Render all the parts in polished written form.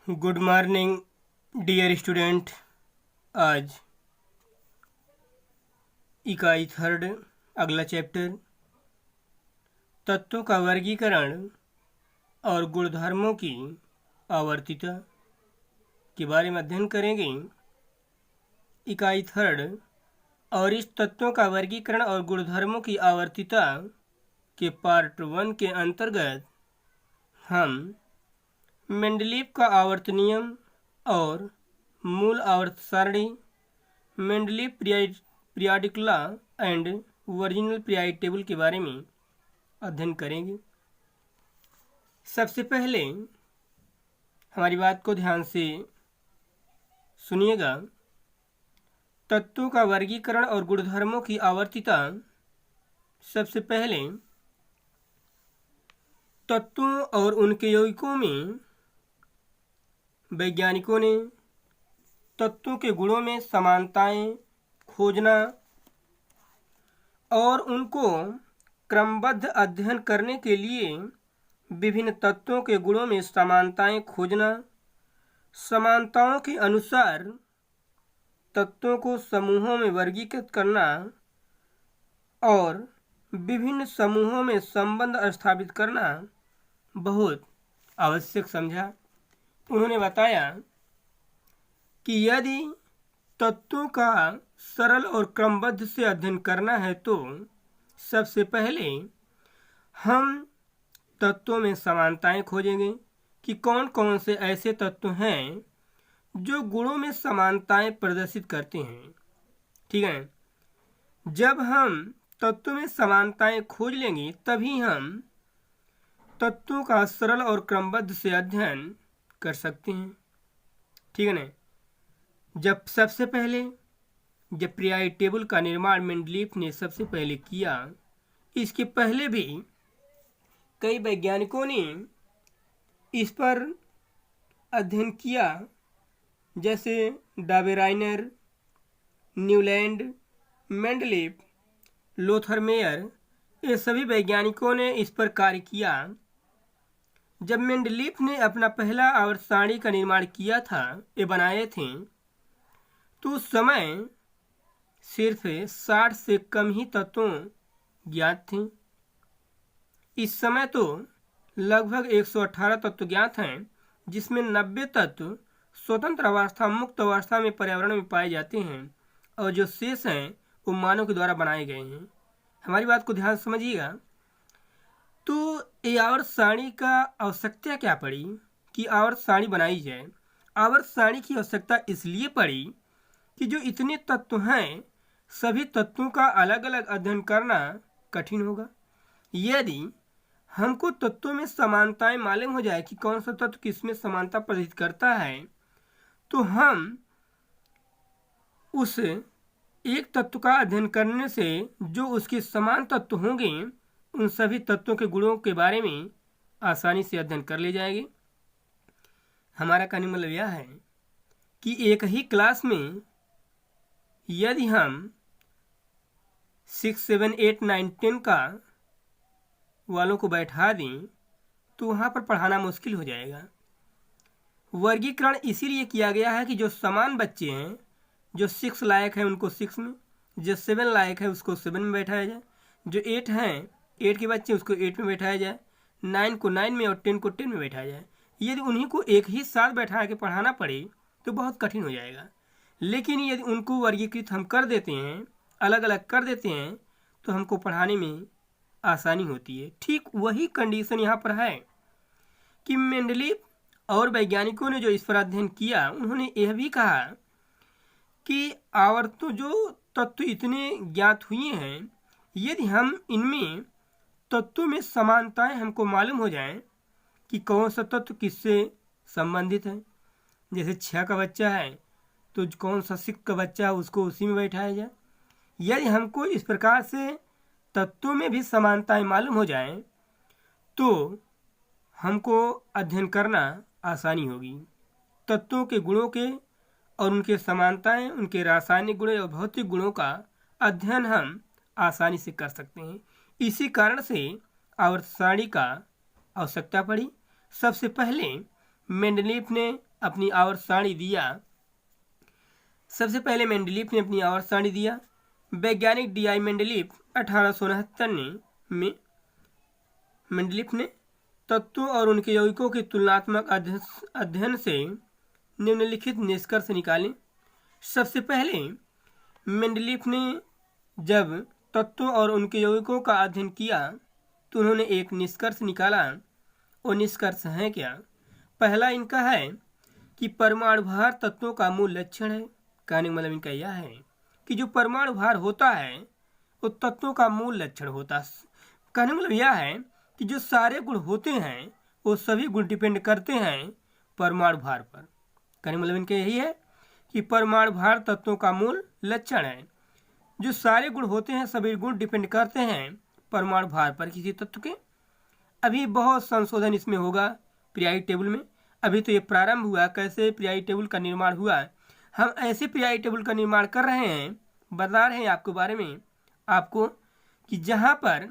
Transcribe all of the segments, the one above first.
Good morning dear student. आज इकाई third अगला चैप्टर तत्वों का वर्गीकरण और गुणधर्मों की आवर्तिता के बारे में अध्ययन करेंगे। इकाई थर्ड और इस तत्वों का वर्गीकरण और गुणधर्मों की आवर्तिता के पार्ट 1 के अंतर्गत हम मेंडलीव का आवर्त नियम और मूल आवर्त सारणी, Mendeleev periodic law and original period table के बारे में अध्ययन करेंगे। सबसे पहले हमारी बात को ध्यान से सुनिएगा। तत्वों का वर्गीकरण और गुणधर्मों की आवर्तिता। सबसे पहले तत्वों और उनके यौगिकों में वैज्ञानिकों ने तत्वों के गुणों में समानताएं खोजना और उनको क्रमबद्ध अध्ययन करने के लिए विभिन्न तत्वों के गुणों में समानताएं खोजना, समानताओं के अनुसार तत्वों को समूहों में वर्गीकृत करना और विभिन्न समूहों में संबंध स्थापित करना बहुत आवश्यक समझा। उन्होंने बताया कि यदि तत्वों का सरल और क्रमबद्ध से अध्ययन करना है तो सबसे पहले हम तत्वों में समानताएं खोजेंगे कि कौन कौन से ऐसे तत्व हैं जो गुणों में समानताएं प्रदर्शित करते हैं। ठीक है, जब हम तत्वों में समानताएं खोज लेंगे तभी हम तत्वों का सरल और क्रमबद्ध से अध्ययन कर सकते हैं। ठीक है ना। जब पीरियड टेबल का निर्माण मेंडलीव ने सबसे पहले किया, इसके पहले भी कई वैज्ञानिकों ने इस पर अध्ययन किया, जैसे डाबेराइनर, न्यूलैंड, मेंडलीव, लोथर मेयर। ये सभी वैज्ञानिकों ने इस पर कार्य किया। जब मेंडलीव ने अपना पहला आवर्त सारणी का निर्माण किया था, ये बनाए थे, तो उस समय सिर्फ 60 से कम ही तत्वों ज्ञात थे। इस समय तो लगभग 118 तत्व ज्ञात हैं, जिसमें 90 तत्व स्वतंत्र अवस्था मुक्त अवस्था में पर्यावरण में पाए जाते हैं और जो शेष हैं वो मानव के द्वारा बनाए गए हैं। हमारी बात को ध्यान समझिएगा। तो ये आवर्त सारणी का आवश्यकता क्या पड़ी कि आवर्त सारणी बनाई जाए। आवर्त सारणी की आवश्यकता इसलिए पड़ी कि जो इतने तत्व हैं, सभी तत्वों का अलग अलग अध्ययन करना कठिन होगा। यदि हमको तत्वों में समानताएं मालूम हो जाए कि कौन सा तत्व किसमें समानता प्रदर्शित करता है, तो हम उस एक तत्व का अध्ययन करने से जो उसके समान तत्व होंगे, उन सभी तत्वों के गुणों के बारे में आसानी से अध्ययन कर ले जाएंगे। हमारा कहने मतलब यह है कि एक ही क्लास में यदि हम 6, 7, 8, 9, 10 का वालों को बैठा दें तो वहाँ पर पढ़ाना मुश्किल हो जाएगा। वर्गीकरण इसीलिए किया गया है कि जो समान बच्चे हैं, जो 6 लायक है उनको 6 में, जो 7 लायक है उसको 7 में बैठाया जाए, जो 8 हैं 8 के बच्चे उसको 8 में बैठाया जाए, 9 को 9 में और 10 को 10 में बैठाया जाए। यदि उन्हीं को एक ही साथ बैठा के पढ़ाना पड़े तो बहुत कठिन हो जाएगा। लेकिन यदि उनको वर्गीकृत हम कर देते हैं, अलग अलग कर देते हैं, तो हमको पढ़ाने में आसानी होती है। ठीक वही कंडीशन यहाँ पर है कि मेंडलीव और वैज्ञानिकों ने जो इस पर अध्ययन किया, उन्होंने यह भी कहा कि आवर्तों जो तत्व इतने ज्ञात हुए हैं, यदि हम इनमें तत्वों में समानताएं हमको मालूम हो जाएं कि कौन सा तत्व किससे संबंधित है, जैसे 6 का बच्चा है तो कौन सा 6 का बच्चा है उसको उसी में बैठाया जाए। यदि हमको इस प्रकार से तत्वों में भी समानताएं मालूम हो जाएं तो हमको अध्ययन करना आसानी होगी। तत्वों के गुणों के और उनके समानताएं, उनके रासायनिक गुण और भौतिक गुणों का अध्ययन हम आसानी से कर सकते हैं। इसी कारण से आवर्त सारणी का आवश्यकता पड़ी। सबसे पहले मेंडलीव ने अपनी आवर्त सारणी दिया। सबसे पहले मेंडलीफ ने अपनी आवर्त सारणी दिया। वैज्ञानिक डी.आई. मेंडलीफ 1869 में मेंडलीफ ने तत्वों और उनके यौगिकों के तुलनात्मक अध्ययन से निम्नलिखित निष्कर्ष निकाले। सबसे पहले मेंडलीफ ने जब तत्वों और उनके यौगिकों का अध्ययन किया तो उन्होंने एक निष्कर्ष निकाला। वो निष्कर्ष है क्या? पहला इनका है कि परमाणु भार तत्वों का मूल लक्षण है। कहने का मतलब इनका यह है कि जो परमाणु भार होता है वो तत्वों का मूल लक्षण होता है। कहने का मतलब यह है कि जो सारे गुण होते हैं वो सभी गुण डिपेंड करते हैं परमाणु भार पर। कहने का मतलब इनका यही है कि परमाणु भार तत्वों का मूल लक्षण है। जो सारे गुण होते हैं सभी गुण डिपेंड करते हैं परमाणु भार पर किसी तत्व के। अभी बहुत संशोधन इसमें होगा पीरियोडिक टेबल में। अभी तो ये प्रारंभ हुआ, कैसे पीरियोडिक टेबल का निर्माण हुआ। हम ऐसे पीरियोडिक टेबल का निर्माण कर रहे हैं, बता रहे हैं आपके बारे में आपको कि जहाँ पर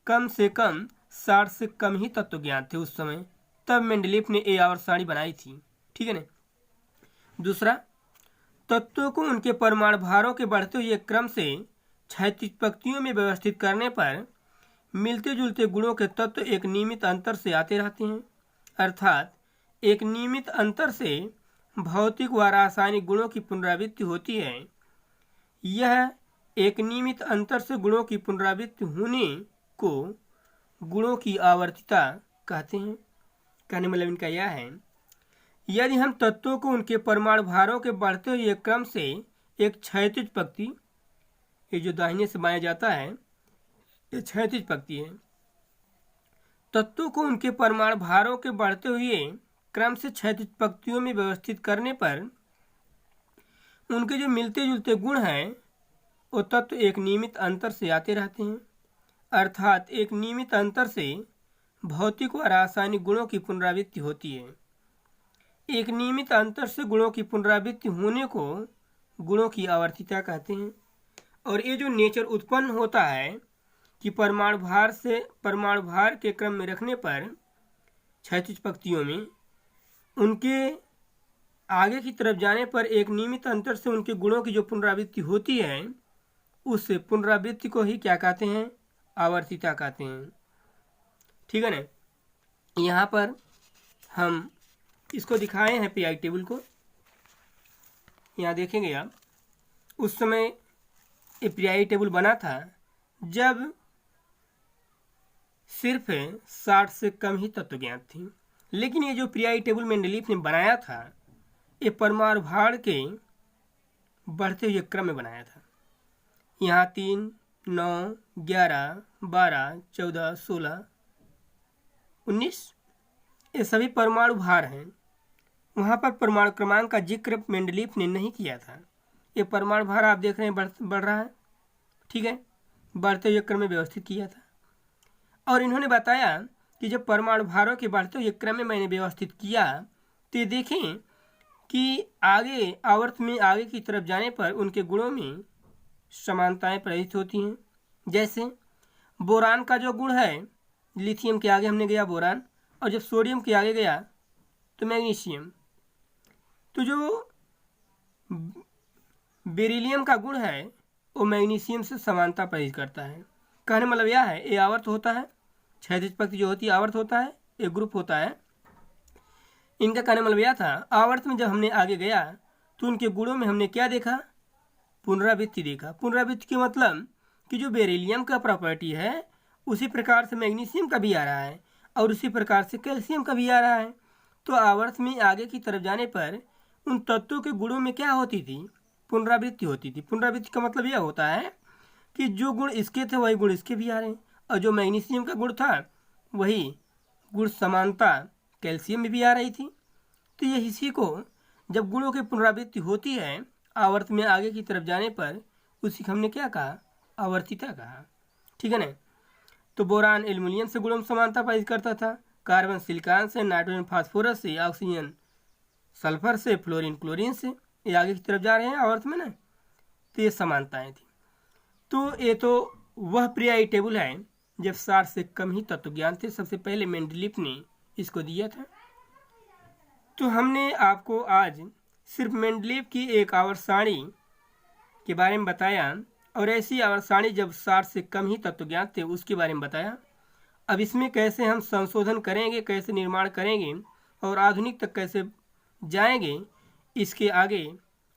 कम से कम 60 से कम ही तत्व ज्ञात थे उस समय, तब मेंडलीफ ने ये आवर्त सारणी बनाई थी। ठीक है ना। दूसरा, तत्वों को उनके परमाणु भारों के बढ़ते हुए क्रम से क्षैतिज पंक्तियों में व्यवस्थित करने पर मिलते जुलते गुणों के तत्व एक नियमित अंतर से आते रहते हैं। अर्थात एक नियमित अंतर से भौतिक व रासायनिक गुणों की पुनरावृत्ति होती है। यह एक नियमित अंतर से गुणों की पुनरावृत्ति होने को गुणों की आवर्तिता कहते हैं। कहने मतलब इनका यह है, यदि हम तत्वों को उनके परमाणु भारों के बढ़ते हुए क्रम से एक क्षैतिज पंक्ति, ये जो दाहिने से बाएं जाता है ये क्षैतिज पंक्ति है, तत्वों को उनके परमाणु भारों के बढ़ते हुए क्रम से क्षैतिज पंक्तियों में व्यवस्थित करने पर उनके जो मिलते जुलते गुण हैं वो तत्व एक नियमित अंतर से आते रहते हैं। अर्थात एक नियमित अंतर से भौतिक व रासायनिक गुणों की पुनरावृत्ति होती है। एक नियमित अंतर से गुणों की पुनरावृत्ति होने को गुणों की आवर्तिता कहते हैं। और ये जो नेचर उत्पन्न होता है कि परमाणु भार के क्रम में रखने पर क्षैतिज पंक्तियों में उनके आगे की तरफ जाने पर एक नियमित अंतर से उनके गुणों की जो पुनरावृत्ति होती है उस पुनरावृत्ति को ही क्या कहते हैं? आवर्तिता कहते हैं। ठीक है ना। यहाँ पर हम इसको दिखाए हैं पीरियोडिक टेबल को, यहाँ देखेंगे आप। उस समय ये पीरियोडिक टेबल बना था जब सिर्फ 60 से कम ही तत्व ज्ञात थी। लेकिन ये जो पीरियोडिक टेबल मेंडलीफ ने बनाया था ये परमाणु भार के बढ़ते हुए क्रम में बनाया था। यहाँ 3, 9, 11, 12, 14, 16, 19 ये सभी परमाणु भार हैं। वहाँ पर परमाणु क्रमांक का जिक्र मेंडलीफ ने नहीं किया था। ये परमाणु भार आप देख रहे हैं बढ़ रहा है। ठीक है, बढ़ते हुए क्रम में व्यवस्थित किया था। और इन्होंने बताया कि जब परमाणु भारों के बढ़ते हुए क्रम में मैंने व्यवस्थित किया तो ये देखें कि आगे आवर्त में आगे की तरफ जाने पर उनके गुणों में समानताएं प्रदर्शित होती हैं। जैसे बोरान का जो गुण है, लिथियम के आगे हमने गया बोरान, और जब सोडियम के आगे गया तो मैग्नीशियम। तो जो बेरिलियम का गुण है वो मैग्नीशियम से समानता प्रदर्शित करता है। कहने मतलब यह है ये आवर्त होता है, क्षैतिज पंक्ति जो होती है आवर्त होता है, एक ग्रुप होता है। इनका कहने मतलब यह था, आवर्त में जब हमने आगे गया तो उनके गुणों में हमने क्या देखा? पुनरावृत्ति देखा। पुनरावृत्ति के मतलब कि जो बेरिलियम का प्रॉपर्टी है उसी प्रकार से मैग्नीशियम का भी आ रहा है और उसी प्रकार से कैल्शियम का भी आ रहा है। तो आवर्त में आगे की तरफ जाने पर उन तत्वों के गुणों में क्या होती थी? पुनरावृत्ति होती थी। पुनरावृत्ति का मतलब यह होता है कि जो गुण इसके थे वही गुण इसके भी आ रहे हैं, और जो मैग्नीशियम का गुण था वही गुण समानता कैल्शियम में भी आ रही थी। तो ये इसी को जब गुणों की पुनरावृत्ति होती है आवर्त में आगे की तरफ जाने पर उसी को हमने क्या कहा? आवर्तिता कहा। ठीक है ना। तो बोरान एल्युमिनियम से गुणों में समानता प्रदर्शित करता था, कार्बन सिलिकॉन से, नाइट्रोजन फास्फोरस से, ऑक्सीजन सल्फर से, फ्लोरीन क्लोरीन से, ये आगे की तरफ जा रहे हैं आवर्त में ना, तो ये समानताएं थी। तो ये तो वह पीरियोडिक टेबल है जब 60 से कम ही तत्व ज्ञान थे। सबसे पहले मेंडलीफ ने इसको दिया था। तो हमने आपको आज सिर्फ मेंडलीव की एक आवर्त सारणी के बारे में बताया और ऐसी आवर्त सारणी जब 60 से कम ही तत्व ज्ञात थे उसके बारे में बताया। अब इसमें कैसे हम संशोधन करेंगे, कैसे निर्माण करेंगे और आधुनिक तक कैसे जाएंगे, इसके आगे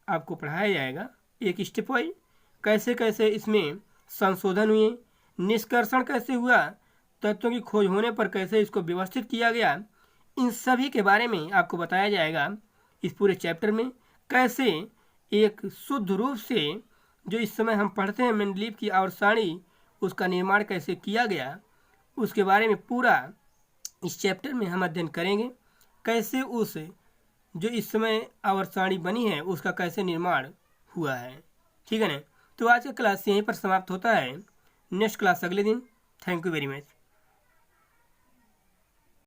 आपको पढ़ाया जाएगा एक स्टेप वाइज। कैसे कैसे इसमें संशोधन हुए, निष्कर्षण कैसे हुआ, तत्वों की खोज होने पर कैसे इसको व्यवस्थित किया गया, इन सभी के बारे में आपको बताया जाएगा इस पूरे चैप्टर में। कैसे एक शुद्ध रूप से जो इस समय हम पढ़ते हैं मेंडलीव की आवर्त सारणी, उसका निर्माण कैसे किया गया, उसके बारे में पूरा इस चैप्टर में हम अध्ययन करेंगे। कैसे उस जो इस समय आवर्त सारणी बनी है उसका कैसे निर्माण हुआ है। ठीक है ना। तो आज का क्लास यहीं पर समाप्त होता है। नेक्स्ट क्लास अगले दिन। Thank you very much.